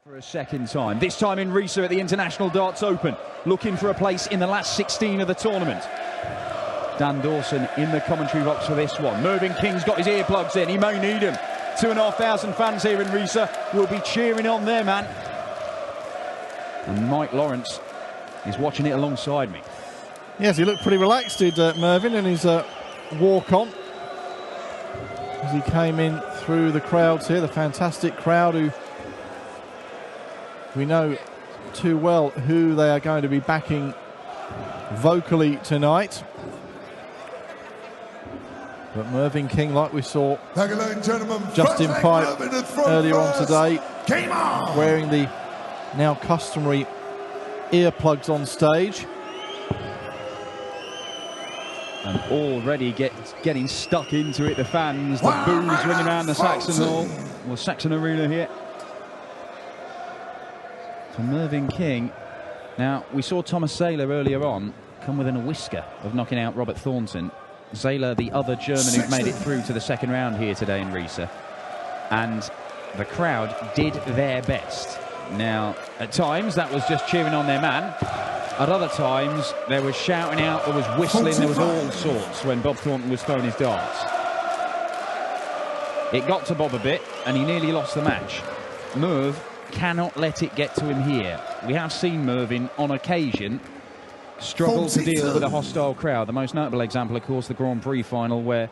For a second time, this time in Riesa at the International Darts Open, looking for a place in the last 16 of the tournament. Dan Dawson in the commentary box for this one. Mervyn King's got his earplugs in, he may need them. 2,500 fans here in Riesa will be cheering on their man. And Mike Lawrence is watching it alongside me. Yes, he looked pretty relaxed, did Mervyn, in his walk-on. As he came in through the crowds here, the fantastic crowd who we know too well who they are going to be backing vocally tonight. But Mervyn King, like we saw Justin Pipe earlier on today, wearing the now customary earplugs on stage. And already getting stuck into it, the fans, the boos ringing around the Saxon Hall, or Saxon Arena here. For Mervyn King. Now, we saw Thomas Zähler earlier on come within a whisker of knocking out Robert Thornton. Zähler, the other German who made it through to the second round here today in Riesa. And the crowd did their best. Now, at times, that was just cheering on their man. At other times, there was shouting out, there was whistling, there was all sorts when Bob Thornton was throwing his darts. It got to Bob a bit, and he nearly lost the match. Merv cannot let it get to him here. We have seen Mervyn, on occasion, struggle to deal with a hostile crowd. The most notable example, of course, the Grand Prix final, where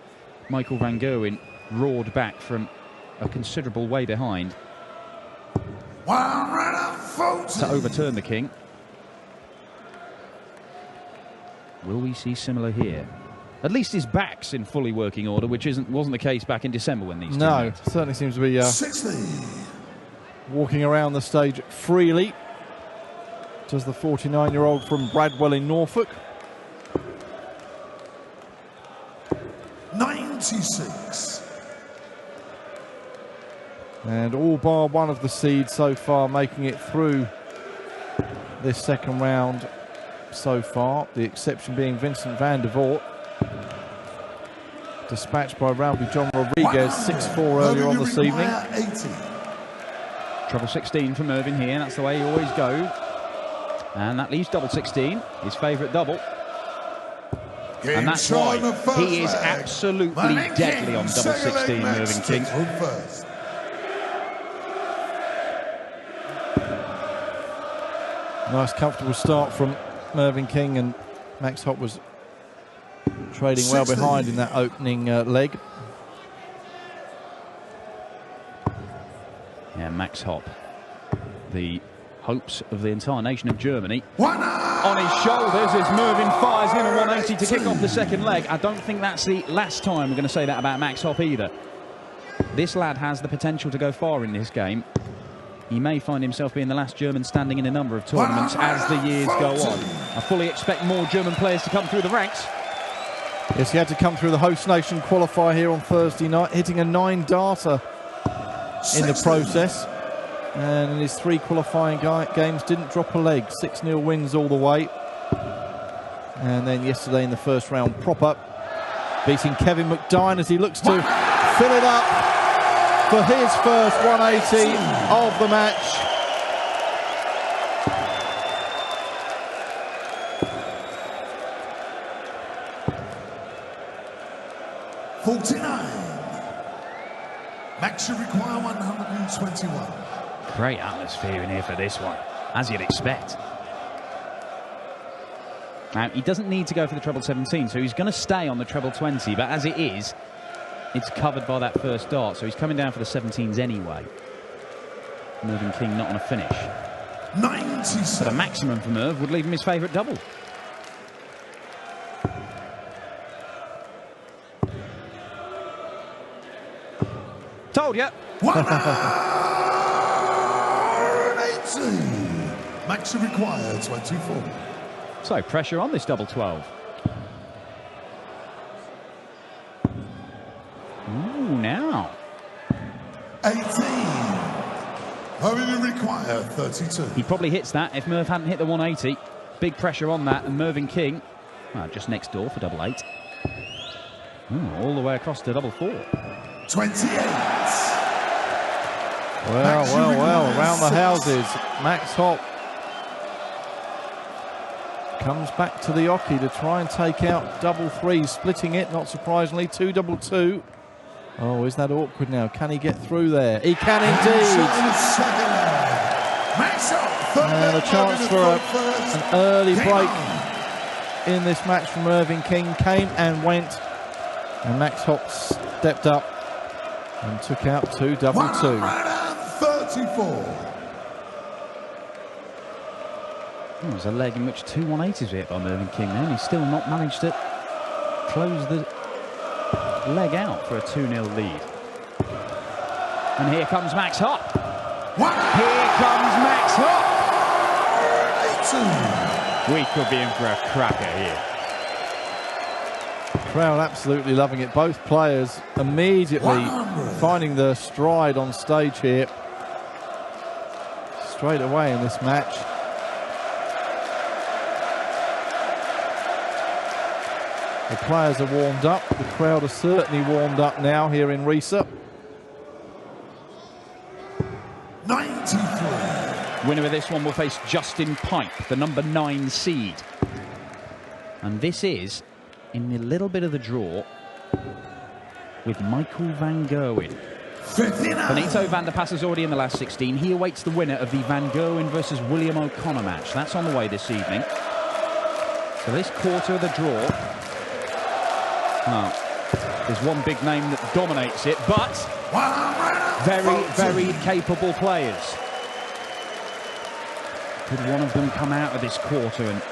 Michael van Gerwen roared back from a considerable way behind to overturn the King. Will we see similar here? At least his back's in fully working order, which wasn't the case back in December when these two met. Certainly seems to be walking around the stage freely. Does the 49-year-old from Bradwell in Norfolk. 96. And all bar one of the seeds so far making it through this second round so far. The exception being Vincent van der Voort. Dispatched by Rowdy John Rodriguez, 6-4 earlier on this evening. 80. Treble 16 for Mervyn here, that's the way he always goes. And that leaves double 16, his favourite double. And that's why he is absolutely deadly on double 16, Mervyn King. Nice comfortable start from Mervyn King, and Max Hopp was trading well behind in that opening leg. Yeah, Max Hopp, the hopes of the entire nation of Germany. On his shoulders as Mervyn fires in a 180 to kick off the second leg. I don't think that's the last time we're going to say that about Max Hopp either. This lad has the potential to go far in this game. He may find himself being the last German standing in a number of tournaments as the years go on. I fully expect more German players to come through the ranks. Yes, he had to come through the host nation qualifier here on Thursday night, hitting a 9-darter in the process. And in his 3 qualifying games, didn't drop a leg. 6-0 wins all the way. And then yesterday in the first round, prop up, beating Kevin McDine as he looks to fill it up for his first 180 of the match. Max should require 121. Great atmosphere in here for this one, as you'd expect. Now, he doesn't need to go for the treble 17, so he's going to stay on the treble 20, but as it is, it's covered by that first dart, so he's coming down for the 17s anyway. Mervyn King not on a finish. 97. But a maximum for Merv would leave him his favourite double. Told ya. 180. Max should require 24. So pressure on this double 12. Ooh, now. 18. Only require 32. He probably hits that if Merv hadn't hit the 180. Big pressure on that, and Mervyn King, well, just next door for double 8. Ooh, all the way across to double 4. 28. Well, around the houses. Max Hopp comes back to the hockey to try and take out double three, splitting it, not surprisingly, 2-2-2. Oh, is that awkward now? Can he get through there? He can indeed. And a chance for an early break in this match from Mervyn King came and went. And Max Hopp stepped up and took out 2-2-2. 34. There's a leg in which 2 180s hit by Mervyn King then. He's still not managed to close the leg out for a 2-0 lead. And here comes Max Hopp. Here comes Max Hopp. We could be in for a cracker here. Crowd absolutely loving it. Both players immediately finding their stride on stage here. Straight away in this match. The players are warmed up. The crowd are certainly warmed up now here in Riesa. 93. Winner of this one will face Justin Pipe, the number 9 seed. And this is in the little bit of the draw with Michael Van Gerwen. 59. Benito van der Pas is already in the last 16. He awaits the winner of the Van Gerwen versus William O'Connor match. That's on the way this evening. So this quarter of the draw, there's one big name that dominates it, but very, very capable players. Could one of them come out of this quarter and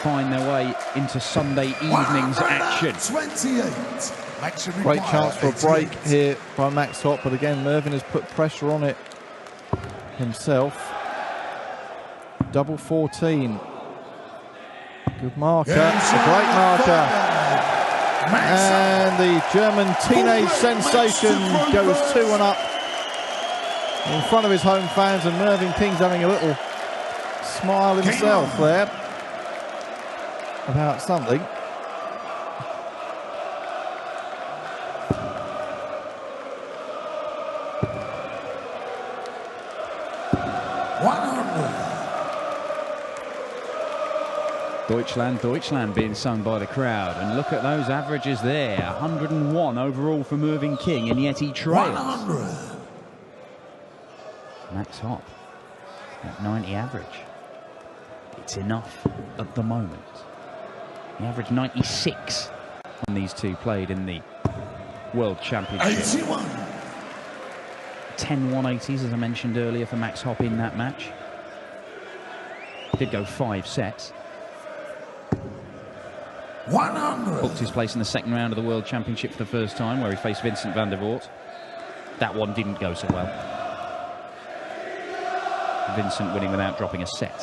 find their way into Sunday evening's action? 28. Great chance for a break here by Max Hopp, but again Mervyn has put pressure on it himself. Double 14. Good marker, a great marker. And the German teenage sensation goes 2-1 in front of his home fans, and Mervyn King's having a little smile himself there about something. Deutschland, Deutschland being sung by the crowd. And look at those averages there. 101 overall for Mervyn King, and yet he trails. 100. Max Hopp at 90 average. It's enough at the moment. He averaged 96 when these two played in the World Championship. 81. 10 180s, as I mentioned earlier, for Max Hopp in that match. Did go 5 sets. 100. Booked his place in the second round of the World Championship for the first time, where he faced Vincent van der Voort. That one didn't go so well. Vincent winning without dropping a set.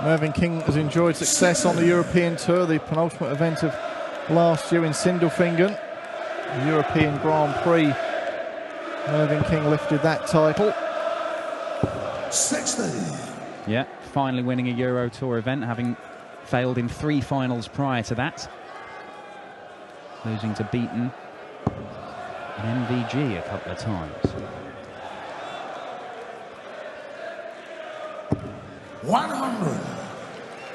Mervyn King has enjoyed success on the European Tour, the penultimate event of last year in Sindelfingen, the European Grand Prix. Mervyn King lifted that title. 60. Yeah, finally winning a Euro Tour event, having failed in 3 finals prior to that. Losing to Beaton and MVG a couple of times. 100.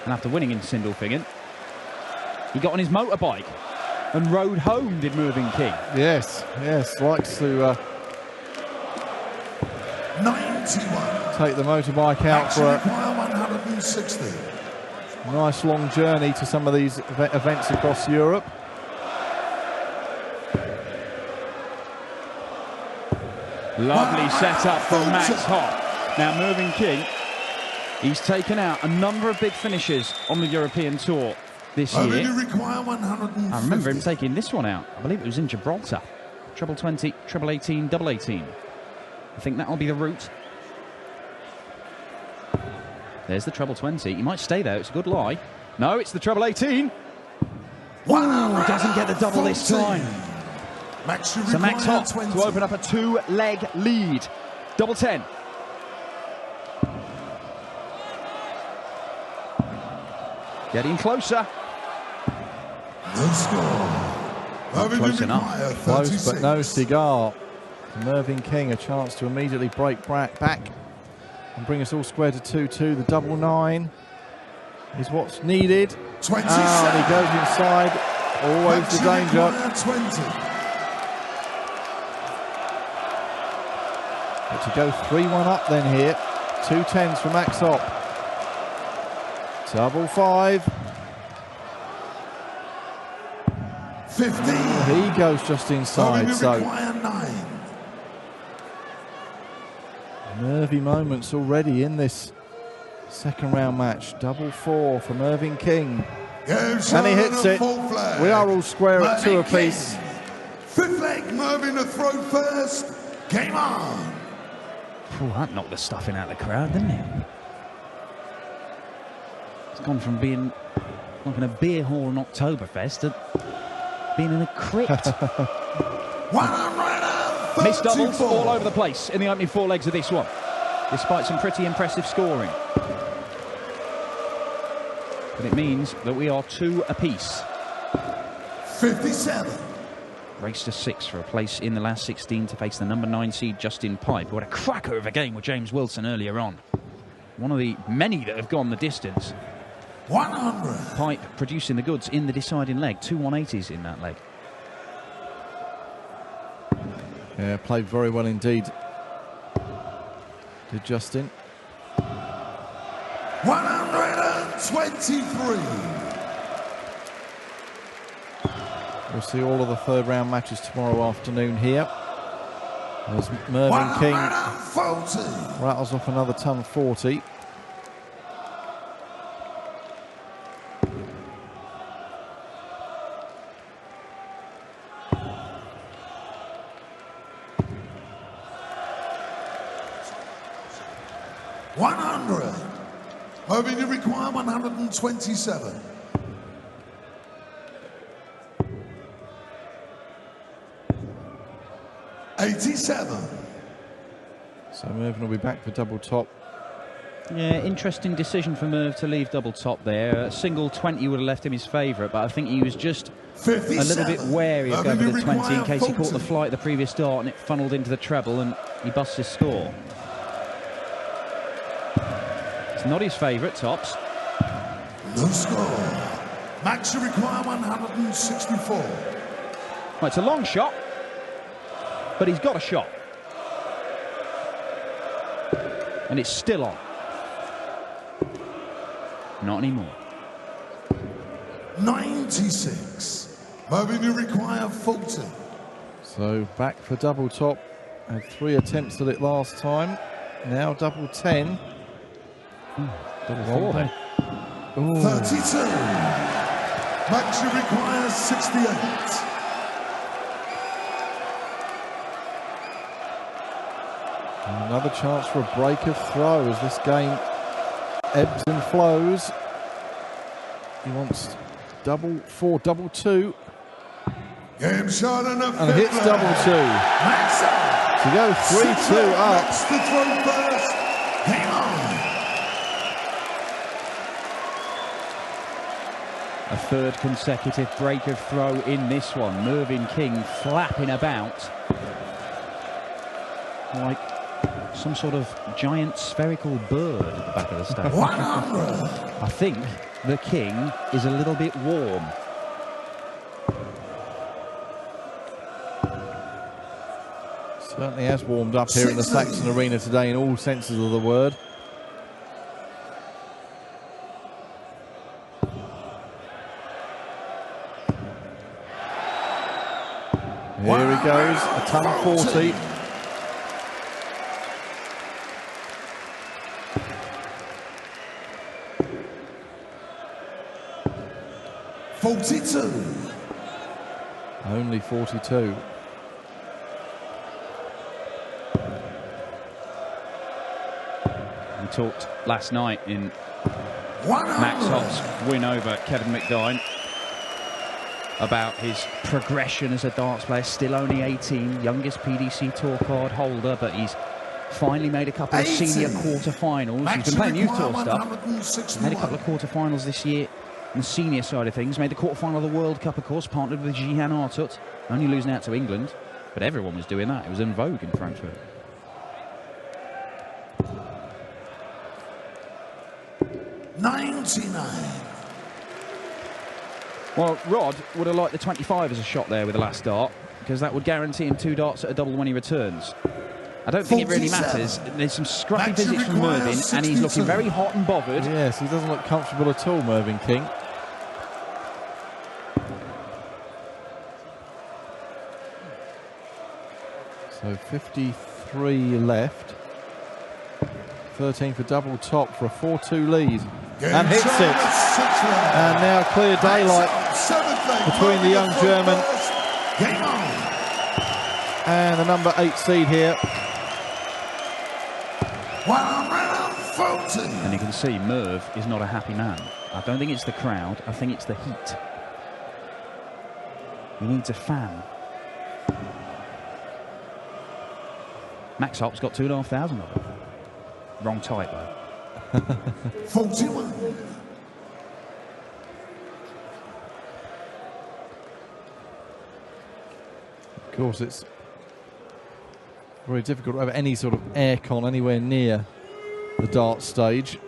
And after winning in Sindelfingen, he got on his motorbike and rode home, did Mervyn King. Yes, likes to 91. take the motorbike out for a 160. nice long journey to some of these events across Europe. Lovely setup from Max Hopp. Now Mervyn King, he's taken out a number of big finishes on the European Tour this year. I remember him taking this one out. I believe it was in Gibraltar. Treble 20, treble 18, double 18. I think that'll be the route. There's the treble 20. He might stay there. It's a good lie. No, it's the treble 18. Ooh, doesn't get the double this time. So Max Hopp to open up a 2-leg lead. Double 10. Getting closer. No score. Close enough. Close, but no cigar. Mervyn King, a chance to immediately break back and bring us all square to 2-2. The double 9 is what's needed. 27. And he goes inside. Always the danger. 20. But to go 3-1 up then here. 2 10s for Max Hopp. Double 5. 15. He goes just inside. So nervy moments already in this second round match. Double 4 for Mervyn King. And he hits it. We are all square at 2 apiece. Fifth leg, Mervyn to throw first. Game on. Oh, that knocked the stuffing out of the crowd, didn't it? It's gone from being like in a beer hall on Oktoberfest to being in a crypt. 134. Missed doubles all over the place in the opening 4 legs of this one, despite some pretty impressive scoring. But it means that we are 2 apiece. 57. Race to 6 for a place in the last 16 to face the number 9 seed Justin Pipe. What a cracker of a game with James Wilson earlier on. One of the many that have gone the distance. 100. Pipe producing the goods in the deciding leg. 2 180s in that leg. Yeah, played very well indeed. Did Justin. 123. We'll see all of the third round matches tomorrow afternoon here. As Mervyn King 140. rattles off another ton 40. Mervyn, you require 127. 87. So Mervyn will be back for double top. Yeah, interesting decision for Merv to leave double top there. A single 20 would have left him his favourite, but I think he was just 57. a little bit wary of going for the 20 in case 40. he caught the flight the previous start and it funneled into the treble and he busts his score. It's not his favourite, tops. No score. Max, you require 164. Well, it's a long shot, but he's got a shot. And it's still on. Not anymore. 96. Mervyn, you require 40. So back for double top. Had 3 attempts at it last time. Now double 10. Double 4 then. 32. Max, you require 68. Another chance for a break of throw as this game ebbs and flows. He wants double 4, double 2. Game shot and hits double 2. Max out. To go 3-2 up. Max to throw first. Hang on. A third consecutive break of throw in this one. Mervyn King flapping about like some sort of giant spherical bird at the back of the stage. 100. I think the King is a little bit warm. Certainly has warmed up here in the Saxon Arena today in all senses of the word. Here he goes, a ton 40. Only 42. We talked last night in 100. Max Hopp's win over Kevin McDine about his progression as a darts player. Still only 18, youngest PDC tour card holder, but he's finally made a couple of senior quarterfinals. He's been playing youth tour stuff. Made a couple of quarterfinals this year on the senior side of things. Made the quarterfinal of the World Cup, of course, partnered with Jihan Artut. Only losing out to England, but everyone was doing that. It was in vogue in Frankfurt. Well, Rod would have liked the 25 as a shot there with the last dart, because that would guarantee him 2 darts at a double when he returns. I don't think it really matters. There's some scruffy visits from Mervyn, and he's looking very hot and bothered. Yes, he doesn't look comfortable at all, Mervyn King. So 53 left. 13 for double top for a 4-2 lead. And hits it. And now clear daylight between the young German and the number 8 seed here. And you can see Merv is not a happy man. I don't think it's the crowd, I think it's the heat. He needs a fan. Max Hopp's got 2,500 of it. Wrong type though. 41. Of course, it's very difficult to have any sort of aircon anywhere near the dart stage.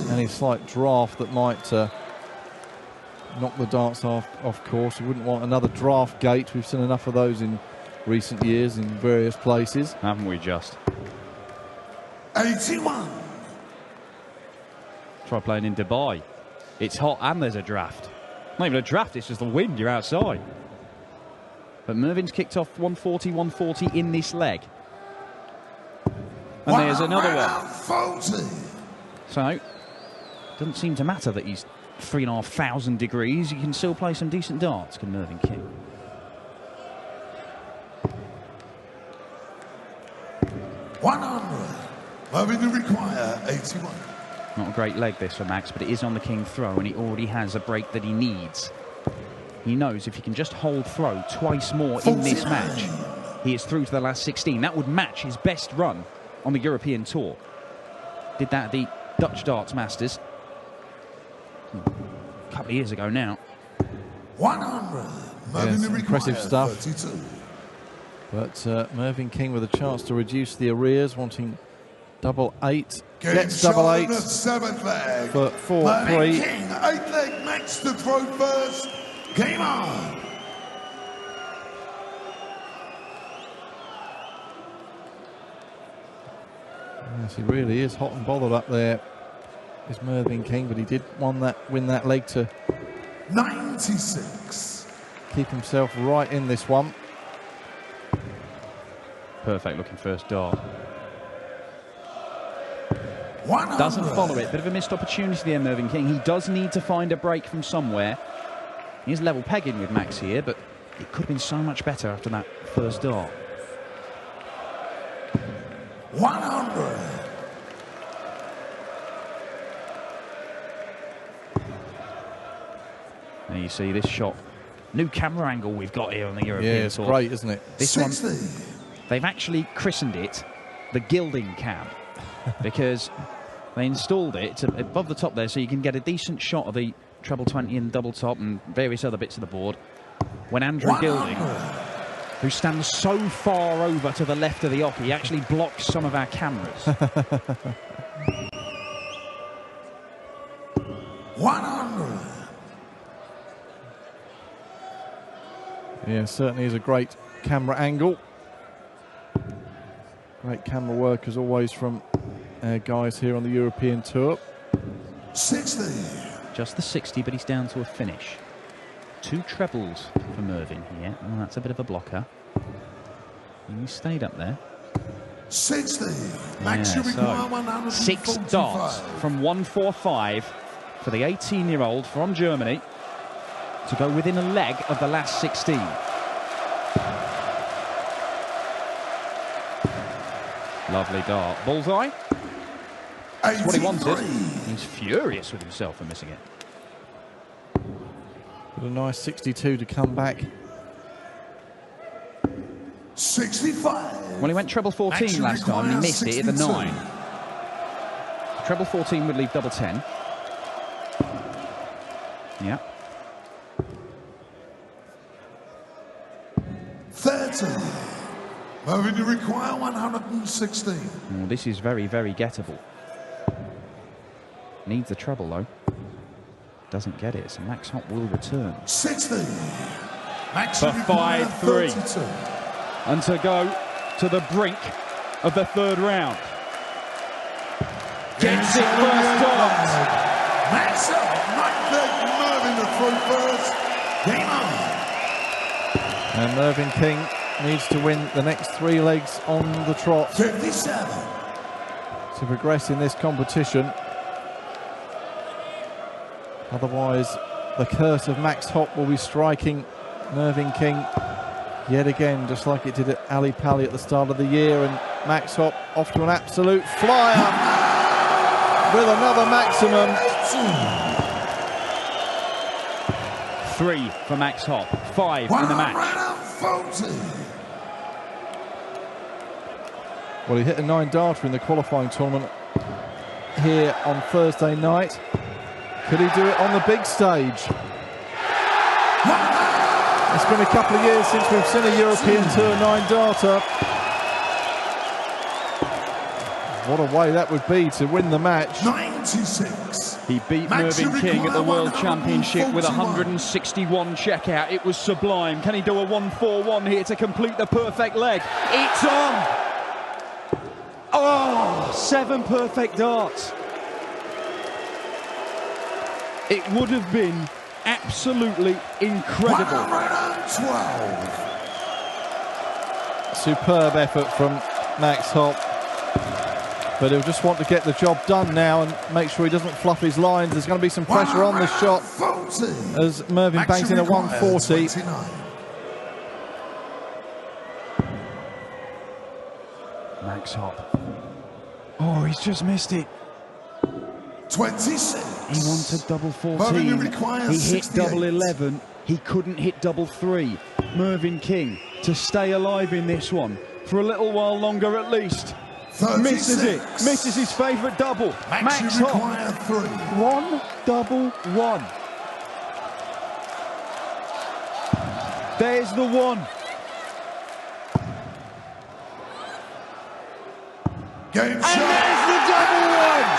Any slight draft that might knock the darts off course. You wouldn't want another draft gate. We've seen enough of those in recent years in various places. Haven't we just? 81. Try playing in Dubai. It's hot and there's a draft. Not even a draft, it's just the wind, you're outside. But Mervyn's kicked off 140, 140 in this leg. And there's another one. So, doesn't seem to matter that he's 3,500 degrees. You can still play some decent darts, can Mervyn King. Mervyn to require 81. Not a great leg this for Max, but it is on the king throw, and he already has a break that he needs. He knows if he can just hold throw twice more in this match, he is through to the last 16. That would match his best run on the European Tour. Did that at the Dutch Darts Masters a couple of years ago now. 100. Mervyn to impressive require stuff. 32. But Mervyn King with a chance to reduce the arrears, wanting double 8. Game Gets double shot 8 in the 7th leg. for Mervyn 4-3. King, 8 leg Max to throw first. Game on. Yes, he really is hot and bothered up there, is Mervyn King, but he did win that leg to 96. keep himself right in this one. Perfect looking first dart. 100. Doesn't follow it. Bit of a missed opportunity there, Mervyn King. He does need to find a break from somewhere. He's level pegging with Max here, but it could have been so much better after that first dart. 100. There you see this shot. New camera angle we've got here on the European Yeah, it's Tour. great, isn't it? This 60. one, they've actually christened it the gilding cam because they installed it above the top there so you can get a decent shot of the treble 20 and double top and various other bits of the board when Andrew Gilding, who stands so far over to the left of the off, he actually blocks some of our cameras. 100. Yeah, certainly is a great camera angle. Great camera work as always from our guys here on the European Tour. 60. Just the 60, but he's down to a finish. 2 trebles for Mervyn here. Well, that's a bit of a blocker. And he stayed up there. 60. Max, you Yeah, require so 145. 6 darts from 145 for the 18-year-old from Germany to go within a leg of the last 16. Lovely dart. Bullseye. That's what he wanted. He's furious with himself for missing it. Got a nice 62 to come back. 65. Well, he went treble 14 last time and he missed it at the 9. Treble 14 would leave double 10. Yeah. 30. Mervyn, you require 116. Oh, this is very, very gettable. Needs the treble, though. Doesn't get it, so Max Hopp will return. 60. Max For require 5-3. 32. And to go to the brink of the third round. Gets it first dart. Max Hopp, right leg, Mervyn to throw first. Game on. And Mervyn King needs to win the next 3 legs on the trot 57. to progress in this competition. Otherwise, the curse of Max Hopp will be striking Mervyn King yet again, just like it did at Ali Pali at the start of the year. And Max Hopp off to an absolute flyer with another maximum. 3 for Max Hopp, 5 in the match. Well, he hit a 9-darter in the qualifying tournament here on Thursday night. Could he do it on the big stage? It's been a couple of years since we've seen a European Tour 9-darter. What a way that would be to win the match. 96. He beat Mervyn King at the World Championship with 161 checkout. It was sublime. Can he do a 1-4-1 here to complete the perfect leg? It's on! Oh, 7 perfect darts. It would have been absolutely incredible. 112. Superb effort from Max Hopp. But he'll just want to get the job done now and make sure he doesn't fluff his lines. There's going to be some pressure on the shot as Mervyn bangs in a 140. 29. Max Hopp. Oh, he's just missed it. 26. He wanted double 14. Mervyn He hit 68. double 11. He couldn't hit double 3. Mervyn King to stay alive in this one for a little while longer at least. 36. Misses it. Misses his favourite double. Max Hopp. require 3. 1 double 1. There's the one. Game And shot. there's the double one.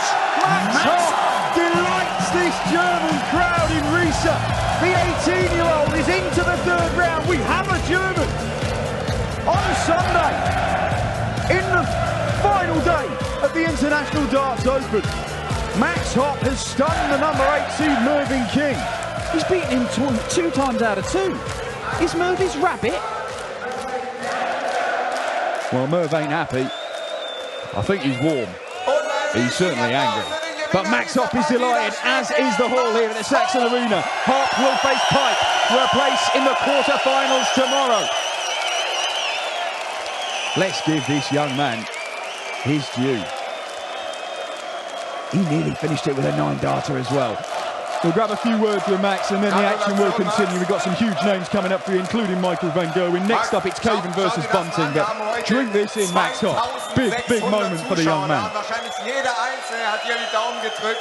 Max Hopp delights this German crowd in Riesa. The 18-year-old is into the third round. We have a German on Sunday in the final day of the International Darts Open. Max Hopp has stunned the number 8 seed Mervyn King. He's beaten him 2 times out of 2. Is Merv his rabbit? Well, Merv ain't happy. I think he's warm. He's certainly angry. But Max Hopp is delighted, as is the hall here at the Saxon Arena. Hopp will face Pipe for a place in the quarter-finals tomorrow. Let's give this young man his due. He nearly finished it with a 9-darter as well. We'll grab a few words with Max and then the action will continue. We've got some huge names coming up for you, including Michael van Gerwen. Next up, it's Caven versus Bunting. But drink this in, Max Hopp. Big, big moment for the young man. Wahrscheinlich jeder Einzelne hat hier die Daumen gedrückt.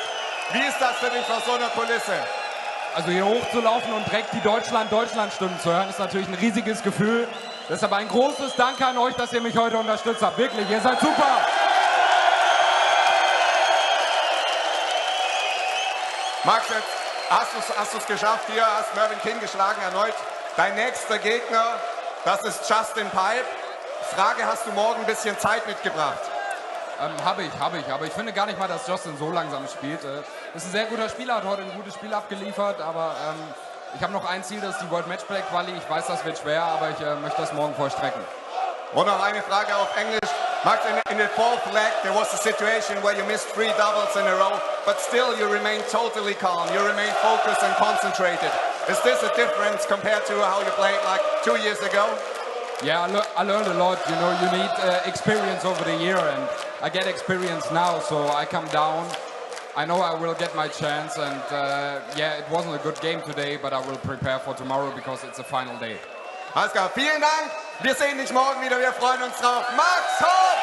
Wie ist das für dich vor so einer Kulisse? Also hier hochzulaufen und direkt die Deutschland-Stimmen zu hören, ist natürlich ein riesiges Gefühl. Deshalb ein großes Danke an euch, dass ihr mich heute unterstützt habt. Wirklich, ihr seid super. Max, jetzt hast du es geschafft. Hier hast Mervyn King geschlagen erneut. Dein nächster Gegner, das ist Justin Pipe. Frage, hast du morgen ein bisschen Zeit mitgebracht? Habe ich. Aber ich finde gar nicht mal, dass Justin so langsam spielt. Ist ein sehr guter Spieler, hat heute ein gutes Spiel abgeliefert. Aber ich habe noch ein Ziel, das ist die World Matchplay Quali. Ich weiß, das wird schwer, aber ich möchte das morgen vollstrecken. Und noch eine Frage auf Englisch. Max, in the fourth leg, there was a situation where you missed 3 doubles in a row, but still you remain totally calm. You remain focused and concentrated. Is this a difference compared to how you played like 2 years ago? Yeah, I learned a lot. You know, you need experience over the year, and I get experience now, so I come down. I know I will get my chance, and yeah, it wasn't a good game today, but I will prepare for tomorrow because it's a final day. Alles klar, vielen Dank. Wir sehen dich morgen wieder. Wir freuen uns drauf. Max Hopp!